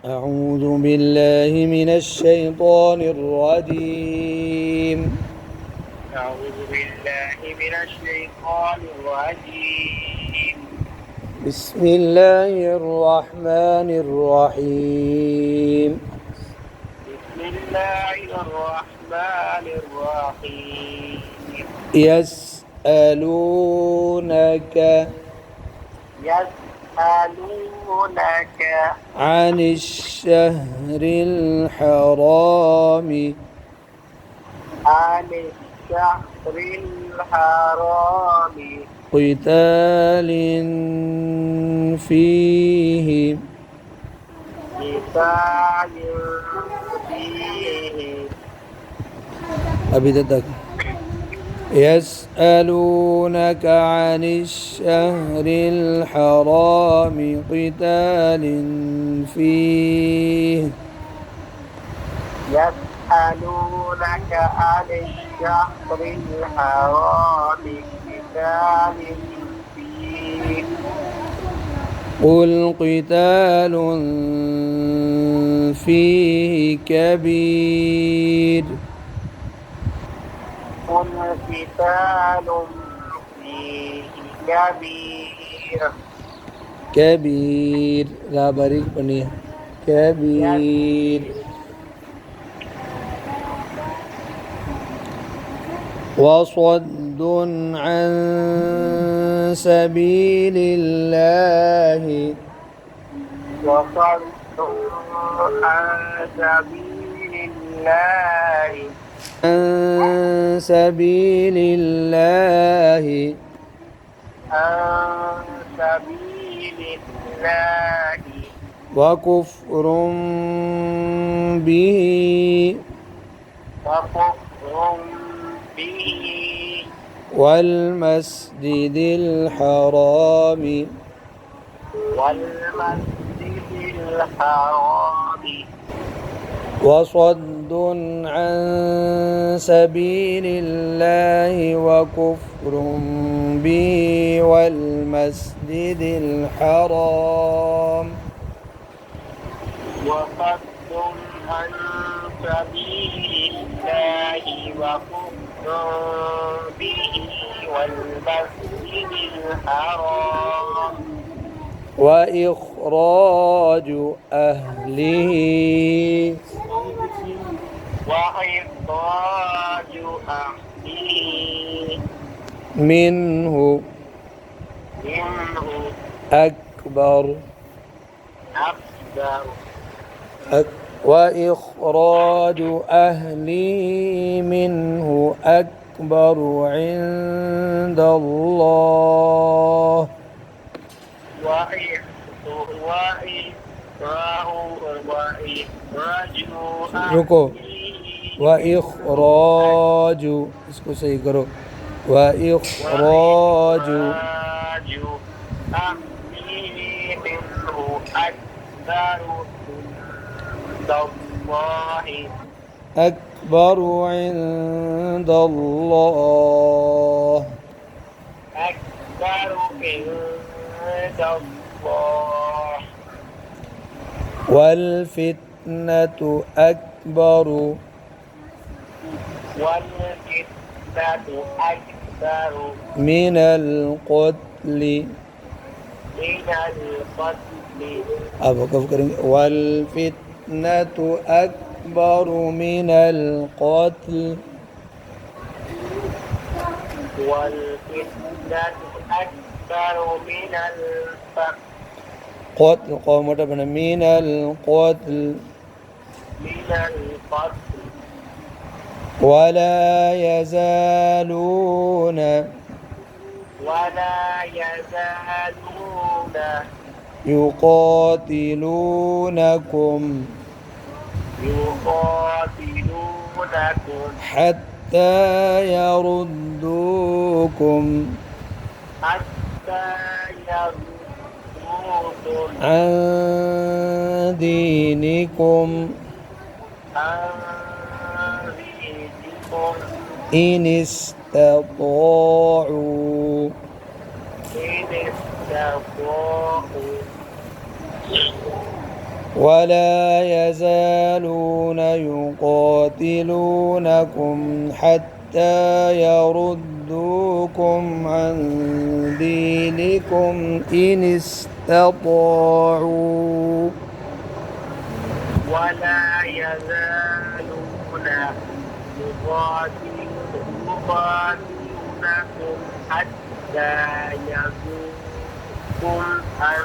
أعوذ بالله من الشيطان الرجيم. أعوذ بالله من الشيطان الرجيم. بسم الله الرحمن الرحيم. بسم الله الرحمن الرحيم. يسألونك يسألونك عن الشهر الحرام عن الشهر الحرام قتال فيه قتال فيه. أبي تك. يسألونك عن الشهر الحرام قتال فيه يسألونك عن الشهر الحرام قتال فيه قل قتال فيه كبير قل قتال فيه كبير كبير لا barik بنيه كبير وصد عن سبيل الله وصد عن سبيل الله عن سبيل الله عن سبيل الله وكفر به وكفر به والمسجد الحرام والمسجد الحرام وصد عن سبيل الله وكفر به والمسجد الحرام وصد عن سبيل الله وكفر به والمسجد الحرام وإخراج أهله وإخراج أهله منه منه أكبر أكبر وإخراج أهله منه أكبر عند الله रुको وإخراج इसको सही करो وإخراج أكبر عند الله أكبر عند الله والفتنة أكبر والفتنة أكبر من القتل من القتل अब कब करेंगे والفتنة أكبر من القتل والفتنة أكبر من القتل قتل قومة بنا من القتل من القتل ولا يزالون يقاتلونكم حتى يردوكم عن دينكم إن استطاعوا ولا يزالون يقاتلونكم حتى يردوكم عن دينكم إن استطاعوا ولا يزالون يقاتلونكم حتى يردوكم عن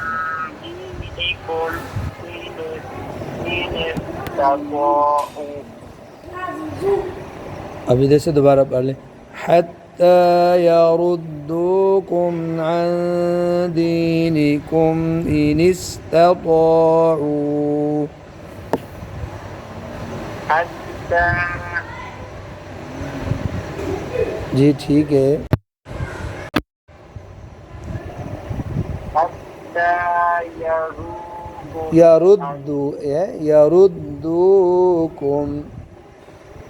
دينكم إن استطاعوا अब इधर से दोबारा पढ़ लें حتى يردوكم عن دينكم إن استطاعوا حتى जी ठीक है حتى يردوكم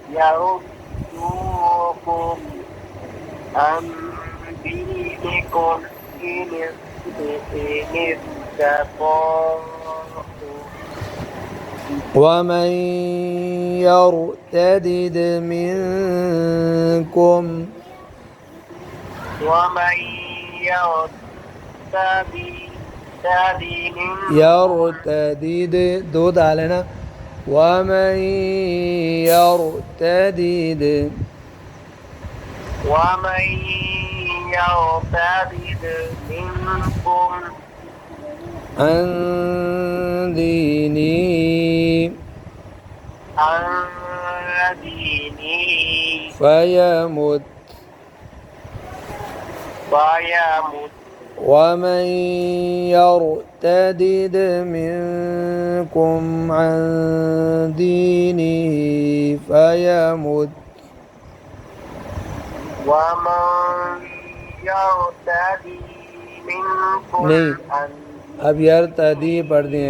يردوكم عن دينكم إن استطاعوا ومن يرتدد منكم ومن يرتدد दो दाल है ना ومن يرتدد منكم عن ديني عن دينه فيمت ومن يرتدد منكم عن دينه فيمت ومن يرتد منكم नहीं عن अब यार तदी पढ़ दिए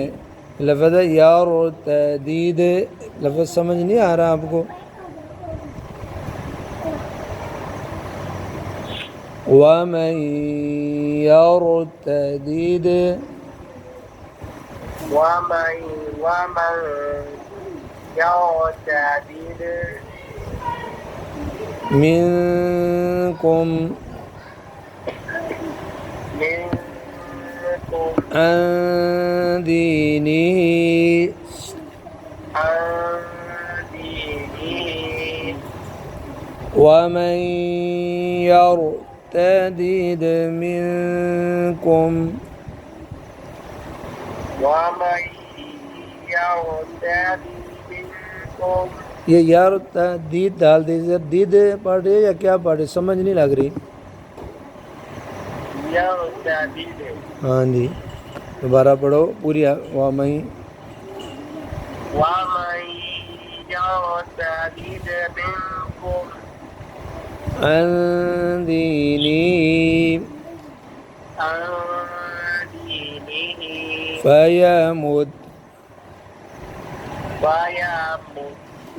लफ्ज़ यार और तदीद लफ्ज़ समझ नहीं आ रहा आपको ومن يرتدد يرتد منكم عن دينه ومن يرتدد منكم ये यार दीद डाल दीजिए दीद पढ़ रही है या क्या पढ़ रही समझ नहीं लग रही हाँ जी दोबारा पढ़ो पूरी वामई عن ديني فيمت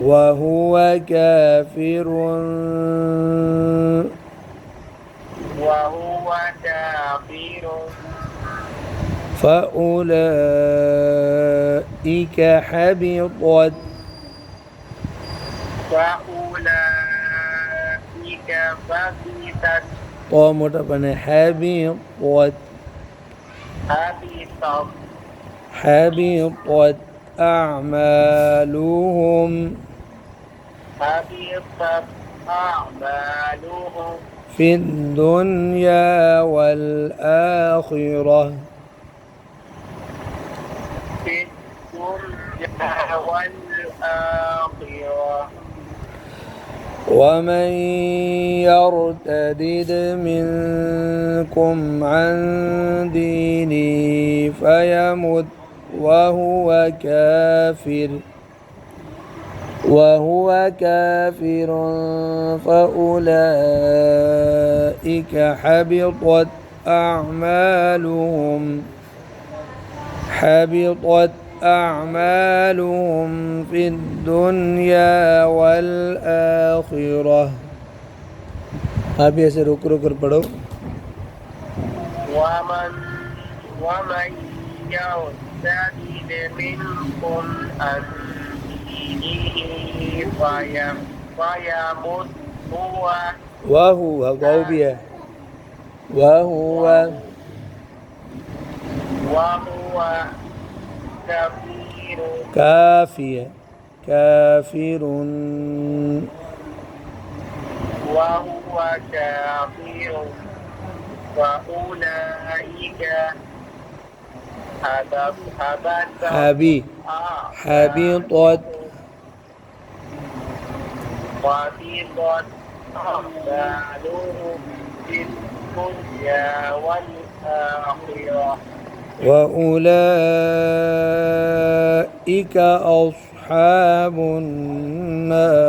وهو كافر فأولئك حبطت तो मोटा बने حبطت أعمالهم في الدنيا والآخرة ومن يرتدد منكم عن دينه فيمت وهو كافر فأولئك حبطت أعمالهم في الدنيا والآخرة आप ऐसे रुक कर पढ़ो منكم عن دينه فيمت وهو ضوبية وهو كفير كافية كافر وهو كافر فأولئك حبطت حبطت أعمالهم في الدنيا والآخرة وأولئك أصحاب النار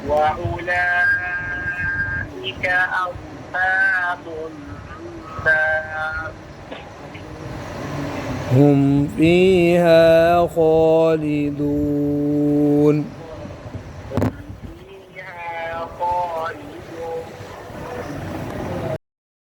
وأولئك أصحاب النار هم فيها خالدون